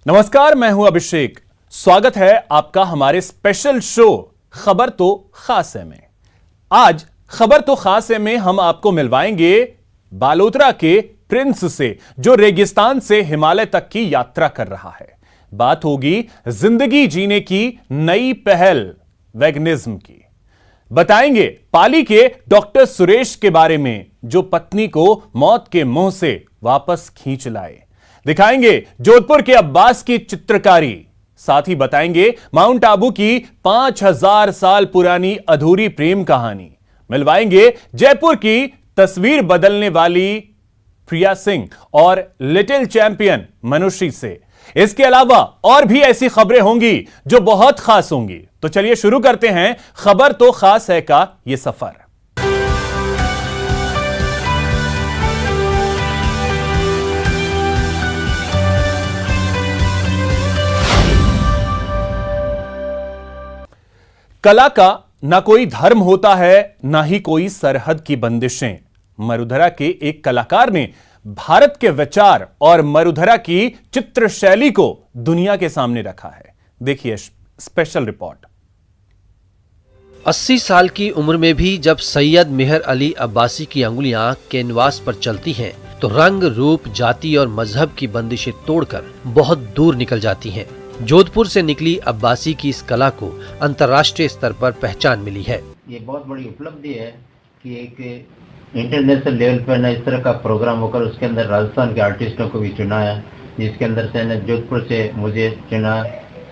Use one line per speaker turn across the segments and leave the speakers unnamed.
नमस्कार, मैं हूं अभिषेक। स्वागत है आपका हमारे स्पेशल शो खबर तो खास है में। आज खबर तो खास है में हम आपको मिलवाएंगे बालोतरा के प्रिंस से, जो रेगिस्तान से हिमालय तक की यात्रा कर रहा है। बात होगी जिंदगी जीने की नई पहल वेगनिज्म की। बताएंगे पाली के डॉक्टर सुरेश के बारे में, जो पत्नी को मौत के मुंह से वापस खींच लाए। दिखाएंगे जोधपुर के अब्बास की चित्रकारी। साथ ही बताएंगे माउंट आबू की 5000 साल पुरानी अधूरी प्रेम कहानी। मिलवाएंगे जयपुर की तस्वीर बदलने वाली प्रिया सिंह और लिटिल चैंपियन मनुश्री से। इसके अलावा और भी ऐसी खबरें होंगी जो बहुत खास होंगी। तो चलिए शुरू करते हैं खबर तो खास है का यह सफर। कला का ना कोई धर्म होता है, ना ही कोई सरहद की बंदिशें। मरुधरा के एक कलाकार ने भारत के विचार और मरुधरा की चित्र शैली को दुनिया के सामने रखा है। देखिए स्पेशल रिपोर्ट।
80 साल की उम्र में भी जब सैयद मेहर अली अब्बासी की अंगुलियां कैनवास पर चलती हैं, तो रंग, रूप, जाति और मजहब की बंदिशें तोड़कर बहुत दूर निकल जाती हैं। जोधपुर से निकली अब्बासी की इस कला को अंतर्राष्ट्रीय स्तर पर पहचान मिली है।
ये बहुत बड़ी उपलब्धि है कि एक इंटरनेशनल लेवल पर ना इस तरह का प्रोग्राम होकर उसके अंदर राजस्थान के आर्टिस्टों को भी चुना है, जिसके अंदर से ना जोधपुर से मुझे चुना।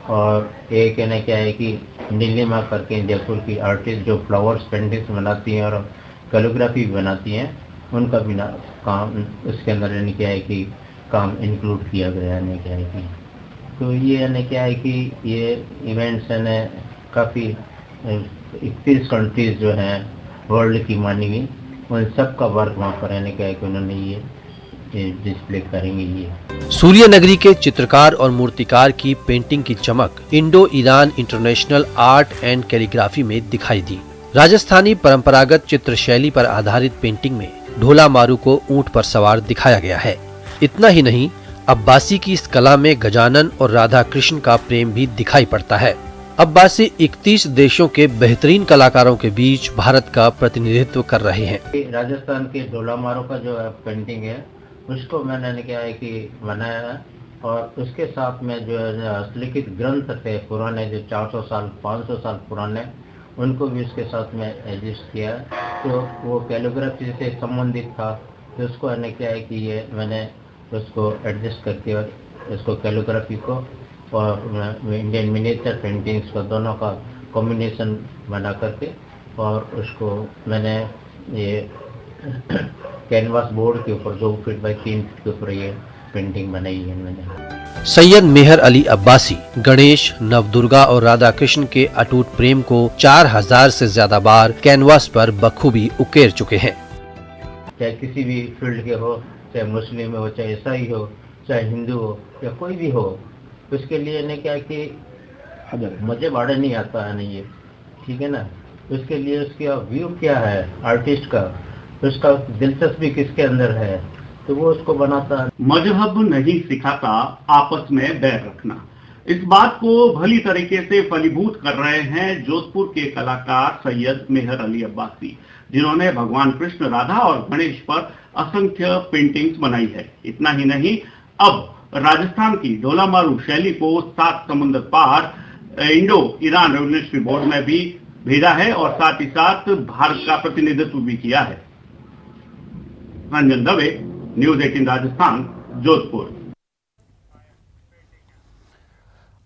और एक कहना क्या है कि नीलिमा करके जयपुर की आर्टिस्ट जो फ्लावर्स पेंटिंग्स बनाती हैं और कैलीग्राफी भी बनाती हैं, उनका भी ना काम उसके अंदर यानी क्या है कि काम इंक्लूड किया गया है। क्या है कि तो ये यानी क्या है कि ये इवेंट्स है काफ़ी 31 कंट्रीज जो हैं वर्ल्ड की मानी हुई, उन सब का वर्क वहाँ पर रहने का है कि उन्होंने ये डिस्प्ले करेंगे। ये
सूर्य नगरी के चित्रकार और मूर्तिकार की पेंटिंग की चमक Indo Iran international art and calligraphy में दिखाई दी। राजस्थानी परंपरागत चित्र शैली पर आधारित पेंटिंग में ढोला मारू को ऊंट पर सवार दिखाया गया है। इतना ही नहीं, अब्बासी की इस कला में गजानन और राधा कृष्ण का प्रेम भी दिखाई पड़ता है। अब्बासी 31 देशों के बेहतरीन कलाकारों के बीच भारत का प्रतिनिधित्व कर रहे हैं।
राजस्थान के ढोला मारू का जो पेंटिंग है उसको मैंने क्या है कि बनाया है, और उसके साथ में जो हस्तलिखित ग्रंथ थे पुराने जो 400 साल 500 साल पुराने, उनको भी उसके साथ में एडजस्ट किया है। तो वो कैलीग्राफी से संबंधित था, तो उसको मैंने क्या है कि ये मैंने उसको एडजस्ट करके और इसको कैलीग्राफी को और इंडियन मिनिएचर पेंटिंग्स को दोनों का कॉम्बिनेशन बना करके और उसको मैंने ये कैनवास बोर्ड के ऊपर 2 फीट बाई 3 फीट के ऊपर ये पेंटिंग बनाई है मैंने।
सैयद मेहर अली अब्बासी गणेश, नवदुर्गा और राधा कृष्ण के अटूट प्रेम को 4000 से ज्यादा बार कैनवास पर बखूबी उकेर चुके हैं।
चाहे किसी भी फील्ड के हो, चाहे मुस्लिम हो, चाहे ईसाई हो, चाहे हिंदू हो या कोई भी हो, उसके लिए ने क्या कि मुझे भाड़ा नहीं आता है नहीं, ये ठीक है ना। उसके लिए उसका व्यू क्या है आर्टिस्ट का, उसका दिलचस्पी किसके अंदर है, तो वो उसको बनाता है।
मजहब नहीं सिखाता आपस में बैर रखना, इस बात को भली तरीके से फलीभूत कर रहे हैं जोधपुर के कलाकार सैयद मेहर अली अब्बासी, जिन्होंने भगवान कृष्ण, राधा और गणेश पर असंख्य पेंटिंग्स बनाई है। इतना ही नहीं, अब राजस्थान की ढोला मारू शैली को 7 समुद्र पार इंडो ईरान रेवोल्यूशनरी बोर्ड में भी भेजा है और साथ ही साथ भारत का प्रतिनिधित्व भी किया है। रंजन दवे, न्यूज 18 राजस्थान, जोधपुर।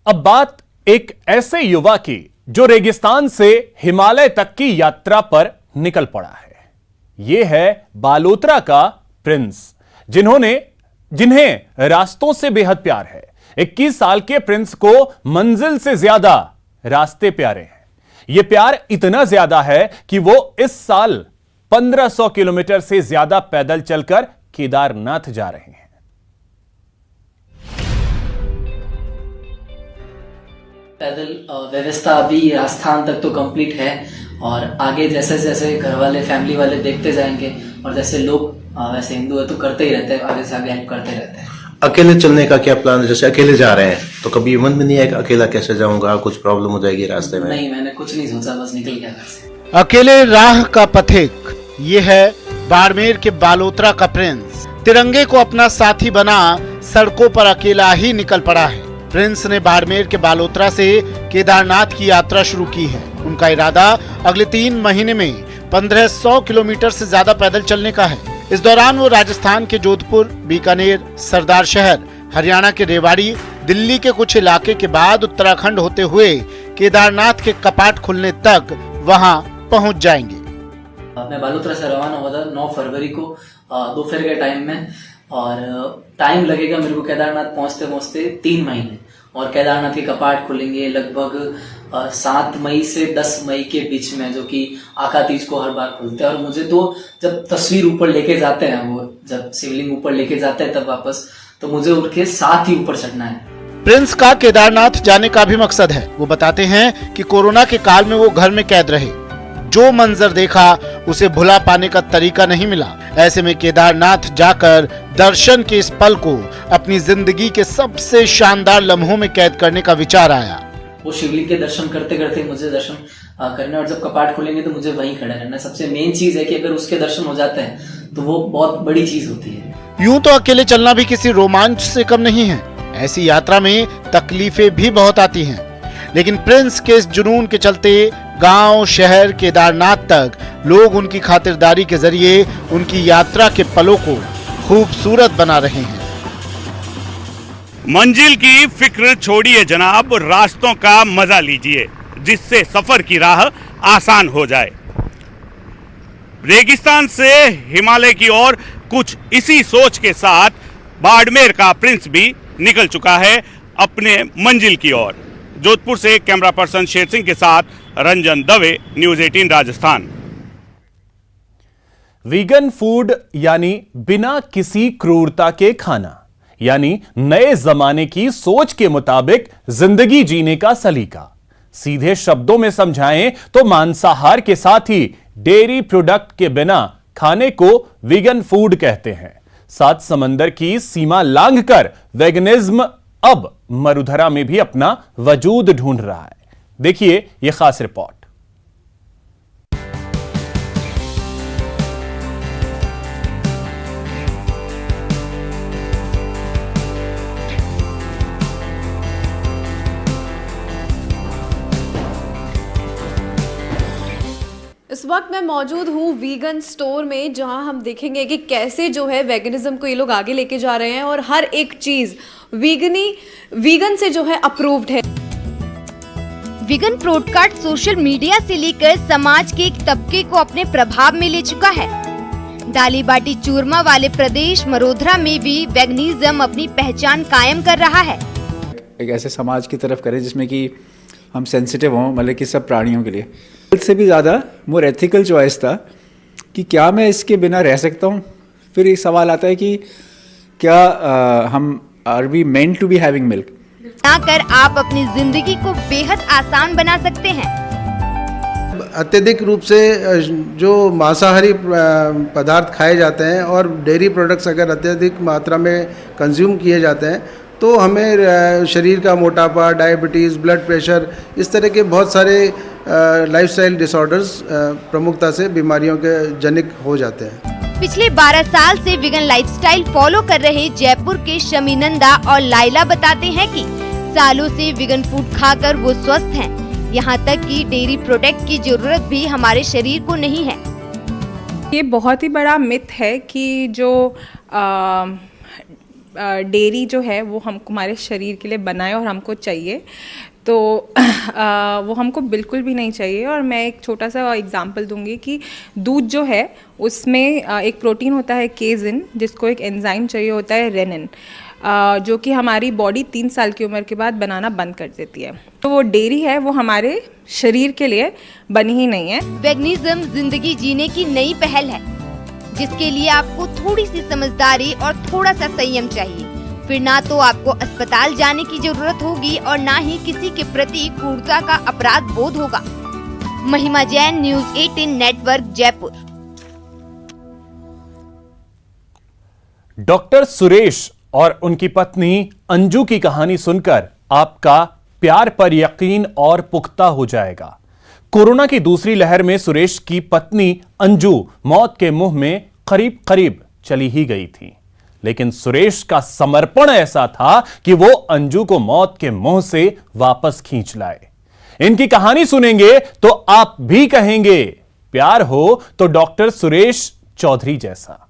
अब बात एक ऐसे युवा की जो रेगिस्तान से हिमालय तक की यात्रा पर निकल पड़ा है। यह है बालोतरा का प्रिंस, जिन्हें रास्तों से बेहद प्यार है। 21 साल के प्रिंस को मंजिल से ज्यादा रास्ते प्यारे हैं। यह प्यार इतना ज्यादा है कि वो इस साल 1500 किलोमीटर से ज्यादा पैदल चलकर केदारनाथ जा रहे हैं।
पैदल व्यवस्था अभी राजस्थान तक तो कंप्लीट है, और आगे जैसे जैसे घर वाले फैमिली वाले देखते जाएंगे और जैसे लोग वैसे हिंदू है तो करते ही रहते हैं, आगे से आगे हेल्प करते रहते हैं।
अकेले चलने का क्या प्लान है? जैसे अकेले जा रहे हैं तो कभी मन में नहीं आया कि अकेला कैसे जाऊंगा, कुछ प्रॉब्लम हो जाएगी रास्ते में?
नहीं, मैंने कुछ नहीं सोचा, बस निकल गया घर से।
अकेले राह का पथिक, ये है बाड़मेर के बालोतरा का प्रिंस। तिरंगे को अपना साथी बना सड़कों पर अकेला ही निकल पड़ा है। प्रिंस ने बाड़मेर के बालोतरा से केदारनाथ की यात्रा शुरू की है। उनका इरादा अगले 3 महीने में 1500 किलोमीटर से ज्यादा पैदल चलने का है। इस दौरान वो राजस्थान के जोधपुर, बीकानेर, सरदार शहर, हरियाणा के रेवाड़ी, दिल्ली के कुछ इलाके के बाद उत्तराखंड होते हुए केदारनाथ के कपाट खुलने तक वहां पहुंच जाएंगे।
मैं बालोतरा से रवाना हुआ था 9 फरवरी को दोपहर के टाइम में, और टाइम लगेगा मेरे को केदारनाथ पहुंचते पहुंचते 3 महीने, और केदारनाथ के कपाट खुलेंगे लगभग 7 मई से 10 मई के बीच में, जो कि आका तीज को हर बार खुलते हैं। और मुझे तो जब तस्वीर ऊपर लेके जाते हैं, वो जब शिवलिंग ऊपर लेके जाते हैं तब वापस, तो मुझे उठ के साथ ही ऊपर चढ़ना है।
प्रिंस का केदारनाथ जाने का भी मकसद है। वो बताते हैं कि कोरोना के काल में वो घर में कैद रहे, जो मंजर देखा उसे भुला पाने का तरीका नहीं मिला। ऐसे में केदारनाथ जाकर दर्शन के इस पल को अपनी जिंदगी के सबसे शानदार लम्हों में कैद करने का विचार आया।
वो शिवलिंग के दर्शन करते करते मुझे दर्शन करना, और जब कपाट खुलेंगे तो मुझे वहीं खड़ा रहना। सबसे मेन चीज है कि अगर उसके दर्शन हो जाते हैं तो वो बहुत बड़ी चीज होती है।
यूं तो अकेले चलना भी किसी रोमांच से कम नहीं है। ऐसी यात्रा में तकलीफें भी बहुत आती हैं, लेकिन प्रिंस के इस जुनून के चलते गांव, शहर, केदारनाथ तक लोग उनकी खातिरदारी के जरिए उनकी यात्रा के पलों को खूबसूरत बना रहे हैं।
मंजिल की फिक्र छोड़िए जनाब, रास्तों का मजा लीजिए, जिससे सफर की राह आसान हो जाए। रेगिस्तान से हिमालय की ओर कुछ इसी सोच के साथ बाड़मेर का प्रिंस भी निकल चुका है अपने मंजिल की ओर। जोधपुर से कैमरा पर्सन शेर सिंह के साथ Ranjan Dave, news 18 Rajasthan.
Vegan food यानी बिना किसी क्रूरता के खाना, यानी नए जमाने की सोच के मुताबिक जिंदगी जीने का सलीका। सीधे शब्दों में समझाएं तो मांसाहार के साथ ही डेयरी प्रोडक्ट के बिना खाने को वीगन फूड कहते हैं। 7 समंदर की सीमा लांघकर वेगनिज्म अब मरुधरा में भी अपना वजूद ढूंढ रहा है। देखिए यह खास रिपोर्ट।
इस वक्त मैं मौजूद हूँ वीगन स्टोर में, जहां हम देखेंगे कि कैसे जो है वेगनिज्म को ये लोग आगे लेके जा रहे हैं, और हर एक चीज वीगन से जो है अप्रूव्ड है।
वीगन प्रोडकास्ट सोशल मीडिया से लेकर समाज के एक तबके को अपने प्रभाव में ले चुका है। दाली बाटी चूरमा वाले प्रदेश मरोधरा में भी वेगनिज्म अपनी पहचान कायम कर रहा है।
एक ऐसे समाज की तरफ करें जिसमें कि हम सेंसिटिव हों, मतलब कि सब प्राणियों के लिए। से भी ज़्यादा मोर एथिकल चॉइस था कि क्या मैं इसके बिना रह सकता हूँ। फिर एक सवाल आता है कि क्या हम are we meant to be having milk.
कर आप अपनी जिंदगी को बेहद आसान बना सकते हैं।
अत्यधिक रूप से जो मांसाहारी पदार्थ खाए जाते हैं और डेयरी प्रोडक्ट्स अगर अत्यधिक मात्रा में कंज्यूम किए जाते हैं तो हमें शरीर का मोटापा, डायबिटीज़, ब्लड प्रेशर, इस तरह के बहुत सारे लाइफस्टाइल डिसऑर्डर्स प्रमुखता से बीमारियों के जनिक हो जाते हैं।
पिछले 12 साल से वीगन लाइफस्टाइल फॉलो कर रहे जयपुर के शमीनंदा और लाइला बताते हैं कि सालों से वीगन फूड खाकर वो स्वस्थ हैं। यहाँ तक कि डेयरी प्रोडक्ट की जरूरत भी हमारे शरीर को नहीं है।
ये बहुत ही बड़ा मिथ है कि जो डेयरी जो है वो हमारे शरीर के लिए बनाए और हमको चाहिए, तो वो हमको बिल्कुल भी नहीं चाहिए। और मैं एक छोटा सा एग्जांपल दूंगी कि दूध जो है उसमें एक प्रोटीन होता है केजिन, जिसको एक एंजाइम चाहिए होता है रेनिन, जो कि हमारी बॉडी 3 साल की उम्र के बाद बनाना बंद कर देती है। तो वो डेयरी है वो हमारे शरीर के लिए बनी ही नहीं है।
वेगनिज्म जिंदगी जीने की नई पहल है, जिसके लिए आपको थोड़ी सी समझदारी और थोड़ा सा संयम चाहिए। फिर ना तो आपको अस्पताल जाने की जरूरत होगी और ना ही किसी के प्रति क्रूरता का अपराध बोध होगा। महिमा Jain, news 18 network, Jaipur.
Doctor Suresh और उनकी पत्नी अंजू की कहानी सुनकर आपका प्यार पर यकीन और पुख्ता हो जाएगा। कोरोना की दूसरी लहर में सुरेश की पत्नी अंजू मौत के मुंह में करीब करीब चली ही गई थी, लेकिन सुरेश का समर्पण ऐसा था कि वो अंजू को मौत के मुंह से वापस खींच लाए। इनकी कहानी सुनेंगे तो आप भी कहेंगे प्यार हो तो डॉक्टर सुरेश चौधरी जैसा।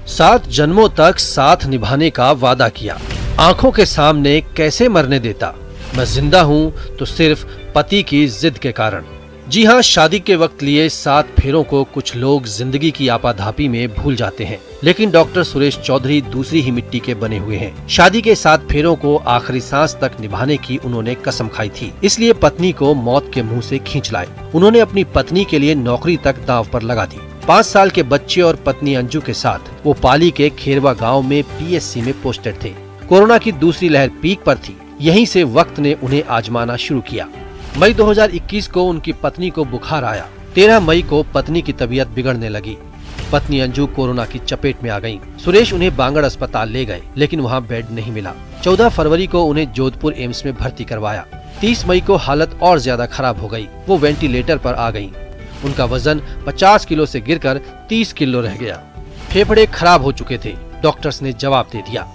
7 जन्मों तक साथ निभाने का वादा किया, आंखों के सामने कैसे मरने देता, मैं जिंदा हूं तो सिर्फ पति की जिद के कारण। जी हां, शादी के वक्त लिए 7 फेरों को कुछ लोग जिंदगी की आपाधापी में भूल जाते हैं, लेकिन डॉक्टर सुरेश चौधरी दूसरी ही मिट्टी के बने हुए हैं। शादी के 7 फेरों को आखिरी सांस तक निभाने की उन्होंने कसम खाई थी, इसलिए पत्नी को मौत के मुंह से खींच लाए। उन्होंने अपनी पत्नी के लिए नौकरी तक दांव पर लगा दी। 5 साल के बच्चे और पत्नी अंजू के साथ वो पाली के खेरवा गाँव में PSC में पोस्टेड थे। कोरोना की दूसरी लहर पीक पर थी, यहीं से वक्त ने उन्हें आजमाना शुरू किया। मई 2021 को उनकी पत्नी को बुखार आया। 13 मई को पत्नी की तबीयत बिगड़ने लगी। पत्नी अंजू कोरोना की चपेट में आ गईं। सुरेश उन्हें बांगड़ अस्पताल ले गए, लेकिन वहां बेड नहीं मिला। 14 फरवरी को उन्हें जोधपुर एम्स में भर्ती करवाया। 30 मई को हालत और ज्यादा खराब हो गई, वो वेंटिलेटर पर आ गयी। उनका वजन 50 किलो से गिरकर 30 किलो रह गया। फेफड़े खराब हो चुके थे, डॉक्टर्स ने जवाब दे दिया।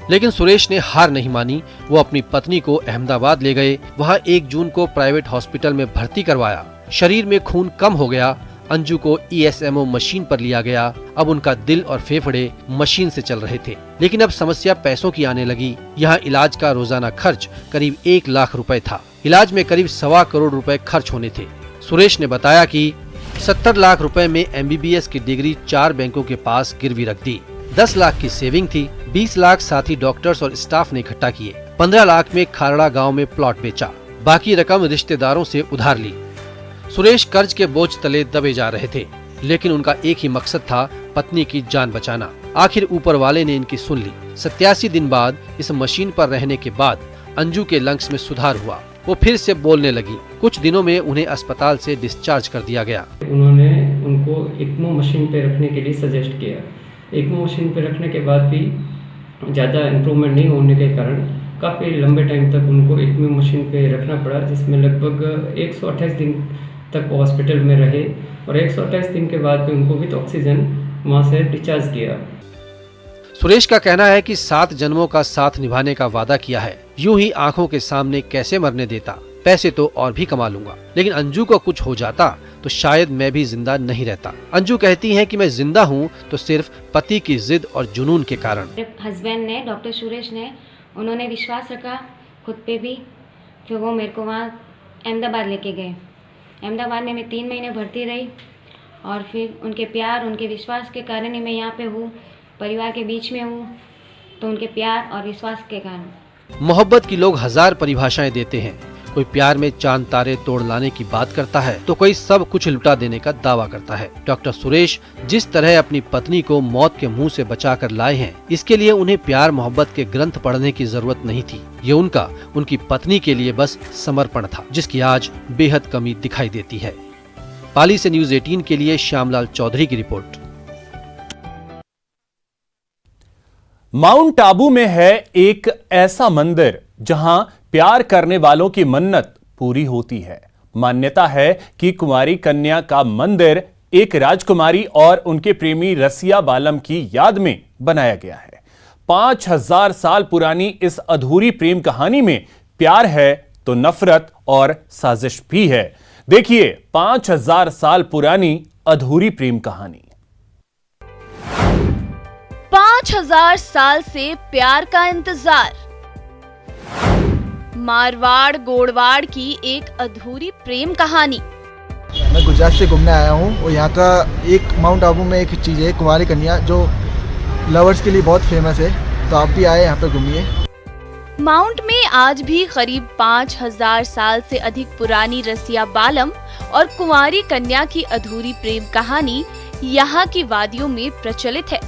लेकिन सुरेश ने हार नहीं मानी, वो अपनी पत्नी को अहमदाबाद ले गए। वहां 1 जून को प्राइवेट हॉस्पिटल में भर्ती करवाया। शरीर में खून कम हो गया। अंजू को ESMO मशीन पर लिया गया। अब उनका दिल और फेफड़े मशीन से चल रहे थे, लेकिन अब समस्या पैसों की आने लगी। यहाँ इलाज का रोजाना खर्च करीब 1 लाख रुपए था। इलाज में करीब 1.25 करोड़ रुपए खर्च होने थे। सुरेश ने बताया कि 70 लाख रुपए में MBBS की डिग्री 4 बैंकों के पास गिरवी रख दी। 10 लाख की सेविंग थी। 20 लाख साथी डॉक्टर्स और स्टाफ ने इकट्ठा किए। 15 लाख में खारड़ा गांव में प्लॉट बेचा। बाकी रकम रिश्तेदारों से उधार ली। सुरेश कर्ज के बोझ तले दबे जा रहे थे, लेकिन उनका एक ही मकसद था, पत्नी की जान बचाना। आखिर ऊपर वाले ने इनकी सुन ली। 87 दिन बाद इस मशीन पर रहने के बाद अंजू के लंग्स में सुधार हुआ। वो फिर से बोलने लगी। कुछ दिनों में उन्हें अस्पताल से डिस्चार्ज कर दिया गया।
उन्होंने उनको ECMO मशीन पे रखने के लिए सजेस्ट किया। ECMO मशीन पे रखने के बाद भी ज़्यादा इम्प्रूवमेंट नहीं होने के कारण काफ़ी लंबे टाइम तक उनको ECMO मशीन पे रखना पड़ा, जिसमें लगभग 128 दिन तक वो हॉस्पिटल में रहे और 128 दिन के बाद भी उनको विद ऑक्सीजन वहाँ से डिस्चार्ज किया।
सुरेश का कहना है कि 7 जन्मों का साथ निभाने का वादा किया है, यूं ही आंखों के सामने कैसे मरने देता। पैसे तो और भी कमा लूंगा, लेकिन अंजू को कुछ हो जाता तो शायद मैं भी जिंदा नहीं रहता। अंजू कहती हैं कि मैं जिंदा हूं तो सिर्फ पति की जिद और जुनून के कारण।
हस्बैंड ने, डॉक्टर सुरेश ने, उन्होंने विश्वास रखा खुद पे भी, फिर वो मेरे को वहाँ अहमदाबाद लेके गए। अहमदाबाद में मैं 3 महीने भर्ती रही और फिर उनके प्यार, उनके विश्वास के कारण ही मैं यहाँ पे हूँ, परिवार के बीच में हूँ, तो उनके प्यार और विश्वास के कारण।
मोहब्बत की लोग 1000 परिभाषाएं देते हैं। कोई प्यार में चांद तारे तोड़ लाने की बात करता है तो कोई सब कुछ लुटा देने का दावा करता है। डॉक्टर सुरेश जिस तरह अपनी पत्नी को मौत के मुंह से बचाकर लाए हैं, इसके लिए उन्हें प्यार मोहब्बत के ग्रंथ पढ़ने की जरूरत नहीं थी। ये उनकी पत्नी के लिए बस समर्पण था, जिसकी आज बेहद कमी दिखाई देती है। पाली से न्यूज़ 18 के लिए श्यामलाल चौधरी की रिपोर्ट।
माउंट आबू में है एक ऐसा मंदिर जहां प्यार करने वालों की मन्नत पूरी होती है। मान्यता है कि कुंवारी कन्या का मंदिर एक राजकुमारी और उनके प्रेमी रसिया बालम की याद में बनाया गया है। 5000 साल पुरानी इस अधूरी प्रेम कहानी में प्यार है तो नफरत और साजिश भी है। देखिए 5000 साल पुरानी अधूरी प्रेम कहानी।
5000 साल से प्यार का इंतजार। मारवाड़ गोड़वाड़ की एक अधूरी प्रेम कहानी।
मैं गुजरात से घूमने आया हूँ और यहाँ का एक माउंट आबू में एक चीज़ है कुंवारी कन्या, जो लवर्स के लिए बहुत फेमस है, तो आप भी आए यहाँ पे घूमिए।
माउंट में आज भी करीब 5000 साल से अधिक पुरानी रसिया बालम और कुंवारी कन्या की अधूरी प्रेम कहानी यहाँ की वादियों में प्रचलित है।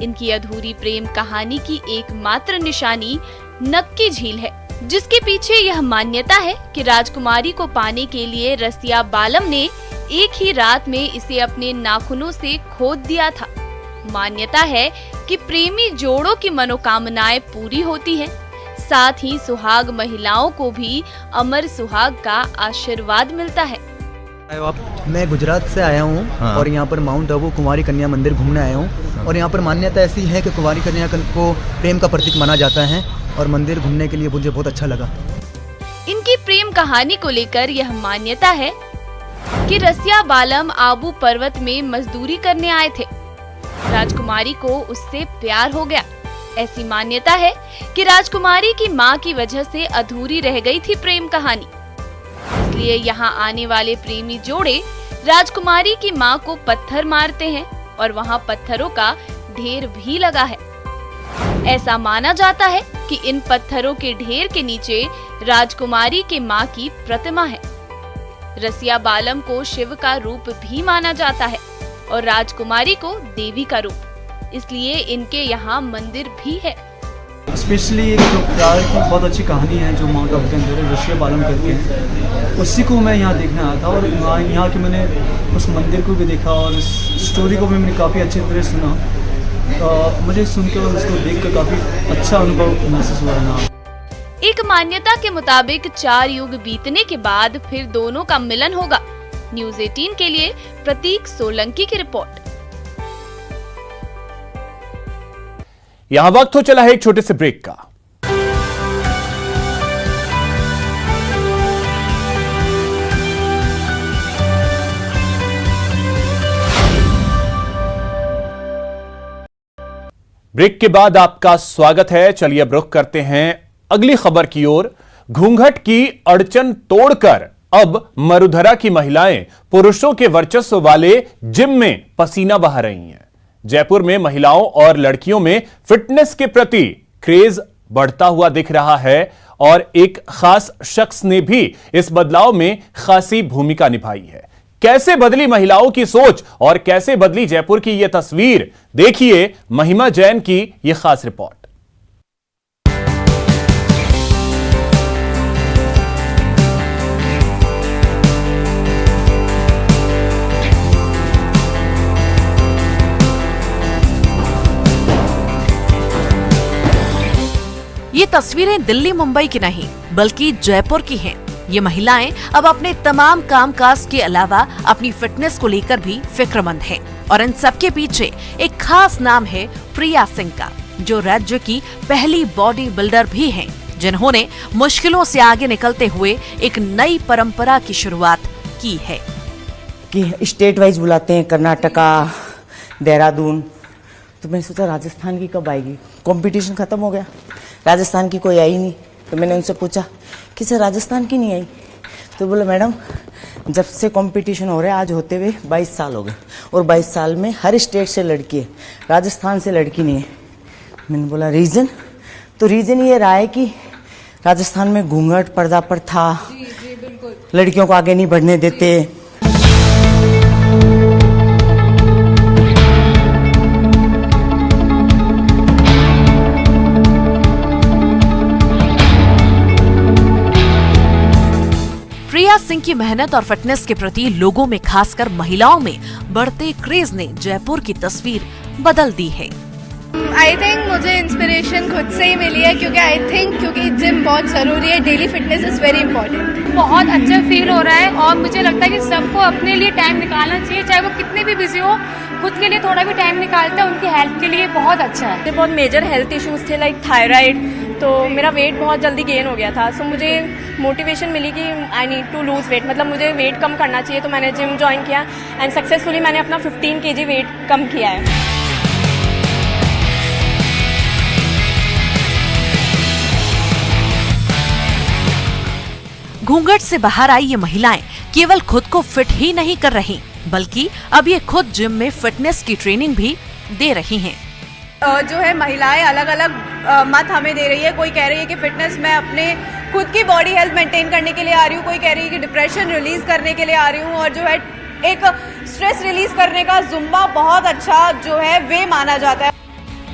इनकी अधूरी प्रेम कहानी की एकमात्र निशानी नक्की झील है, जिसके पीछे यह मान्यता है कि राजकुमारी को पाने के लिए रसिया बालम ने एक ही रात में इसे अपने नाखूनों से खोद दिया था। मान्यता है कि प्रेमी जोड़ों की मनोकामनाएं पूरी होती हैं। साथ ही सुहाग महिलाओं को भी अमर सुहाग का आशीर्वाद मिलता है।
मैं गुजरात से आया हूँ और यहाँ पर माउंट आबू कुंवारी कन्या मंदिर घूमने आया हूँ और यहाँ पर मान्यता ऐसी है कि कुंवारी कन्या को प्रेम का प्रतीक माना जाता है और मंदिर घूमने के लिए मुझे बहुत अच्छा लगा।
इनकी प्रेम कहानी को लेकर यह मान्यता है कि रसिया बालम आबू पर्वत में मजदूरी करने आए थे। राजकुमारी को उससे प्यार हो गया। ऐसी मान्यता है कि राजकुमारी की मां की वजह से अधूरी रह गई थी प्रेम कहानी, इसलिए यहाँ आने वाले प्रेमी जोड़े राजकुमारी की मां को पत्थर मारते हैं और वहाँ पत्थरों का ढेर भी लगा है। ऐसा माना जाता है कि इन पत्थरों के ढेर के नीचे राजकुमारी के मां की प्रतिमा है। रसिया बालम को शिव का रूप भी माना जाता है और राजकुमारी को देवी का रूप, इसलिए इनके यहाँ मंदिर भी है।
स्पेशली एक प्यार की बहुत अच्छी कहानी है जो माउंट आबू के अंदर है, रसिया बालम करके है, उसी को मैं यहाँ देखने आया था और यहाँ के मैंने उस मंदिर को भी देखा और इस स्टोरी को भी मैंने काफ़ी अच्छी तरह सुना। तो मुझे सुनकर और उसको देखकर काफ़ी अच्छा अनुभव महसूस हुआ है।
एक मान्यता के मुताबिक 4 युग बीतने के बाद फिर दोनों का मिलन होगा। न्यूज़ 18 के लिए प्रतीक सोलंकी की रिपोर्ट।
यहां वक्त हो चला है एक छोटे से ब्रेक का। ब्रेक के बाद आपका स्वागत है। चलिए अब रुख करते हैं अगली खबर की ओर। घूंघट की अड़चन तोड़कर अब मरुधरा की महिलाएं पुरुषों के वर्चस्व वाले जिम में पसीना बहा रही हैं। जयपुर में महिलाओं और लड़कियों में फिटनेस के प्रति क्रेज बढ़ता हुआ दिख रहा है और एक खास शख्स ने भी इस बदलाव में खासी भूमिका निभाई है। कैसे बदली महिलाओं की सोच और कैसे बदली जयपुर की यह तस्वीर, देखिए महिमा जैन की यह खास रिपोर्ट।
ये तस्वीरें दिल्ली मुंबई की नहीं बल्कि जयपुर की हैं। ये महिलाएं अब अपने तमाम कामकाज के अलावा अपनी फिटनेस को लेकर भी फिक्रमंद हैं और इन सबके पीछे एक खास नाम है प्रिया सिंह का, जो राज्य की पहली बॉडी बिल्डर भी हैं, जिन्होंने मुश्किलों से आगे निकलते हुए एक नई परंपरा की शुरुआत की है।
कि स्टेट वाइज बुलाते हैं, कर्नाटका, देहरादून, तो मैंने सोचा राजस्थान की कब आएगी। कंपटीशन खत्म हो गया, राजस्थान की कोई आई नहीं, तो मैंने उनसे पूछा कि सर राजस्थान की नहीं आई, तो बोला मैडम जब से कंपटीशन हो रहा है आज होते हुए 22 साल हो गए और 22 साल में हर स्टेट से लड़की है, राजस्थान से लड़की नहीं है। मैंने बोला रीज़न, तो रीज़न ये रहा है कि राजस्थान में घूंघट पर्दा पर था, लड़कियों को आगे नहीं बढ़ने देते।
प्रिया सिंह की मेहनत और फिटनेस के प्रति लोगों में खासकर महिलाओं में बढ़ते क्रेज ने जयपुर की तस्वीर बदल दी है।
आई थिंक मुझे इंस्पिरेशन खुद से ही मिली है क्योंकि जिम बहुत जरूरी है, daily fitness is very important.
बहुत अच्छा फील हो रहा है और मुझे लगता है कि सबको अपने लिए टाइम निकालना चाहिए, चाहे वो कितने भी बिजी हो, खुद के लिए थोड़ा भी टाइम निकालता है उनकी हेल्थ के लिए बहुत अच्छा है।
मुझे बहुत मेजर हेल्थ इश्यूज थे लाइक थायराइड, तो मेरा वेट बहुत जल्दी गेन हो गया था। सो मुझे मोटिवेशन मिली कि I need to lose weight, मतलब मुझे वेट कम करना चाहिए, तो मैंने जिम ज्वाइन किया एंड सक्सेसफुली मैंने अपना 15 kg वेट कम किया है।
घूंघट से बाहर आई ये महिलाएं केवल खुद को फिट ही नहीं कर रही, बल्कि अब ये खुद जिम में फिटनेस की ट्रेनिंग भी दे रही हैं।
जो है महिलाएं अलग अलग मत हमें दे रही है। कोई कह रही है कि फिटनेस मैं अपने खुद की बॉडी हेल्थ मेंटेन करने के लिए आ रही हूँ, कोई कह रही है कि डिप्रेशन रिलीज करने के लिए आ रही हूँ, और जो है एक स्ट्रेस रिलीज करने का जुम्बा बहुत अच्छा जो है वे माना जाता है।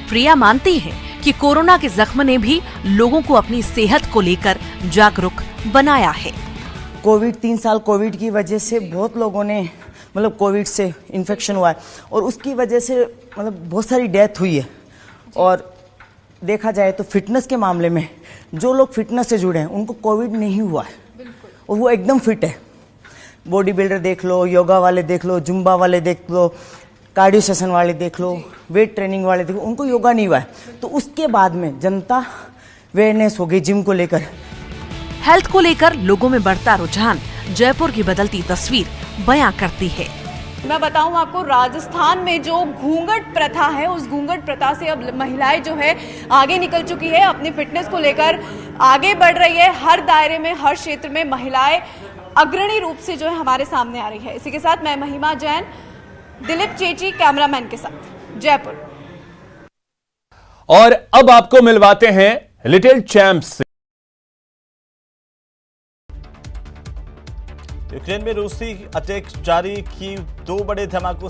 प्रिया मानती है कि कोरोना के जख्म ने भी लोगों को अपनी सेहत को लेकर जागरूक बनाया है।
कोविड 3 साल कोविड की वजह से बहुत लोगों ने कोविड से इन्फेक्शन हुआ है और उसकी वजह से बहुत सारी डेथ हुई है और देखा जाए तो फिटनेस के मामले में जो लोग फिटनेस से जुड़े हैं उनको कोविड नहीं हुआ है और वो एकदम फिट है। बॉडी बिल्डर देख लो, योगा वाले देख लो, जुम्बा वाले देख लो, कार्डियो सेशन वाले देख लो, वेट ट्रेनिंग वाले देख लो, उनको योगा नहीं हुआ है। तो उसके बाद में जनता अवेयरनेस हो गई जिम को लेकर।
हेल्थ को लेकर लोगों में बढ़ता रुझान जयपुर की बदलती तस्वीर बयां करती है।
मैं बताऊं आपको, राजस्थान में जो घूंघट प्रथा है, उस घूंघट प्रथा से अब महिलाएं जो है आगे निकल चुकी है, अपनी फिटनेस को लेकर आगे बढ़ रही है। हर दायरे में, हर क्षेत्र में महिलाएं अग्रणी रूप से जो है हमारे सामने आ रही है। इसी के साथ मैं महिमा जैन, दिलीप चेची कैमरामैन के साथ, जयपुर।
और अब आपको मिलवाते हैं लिटिल चैंप्स से।
यूक्रेन में रूसी अटैक जारी की 2 बड़े धमाकों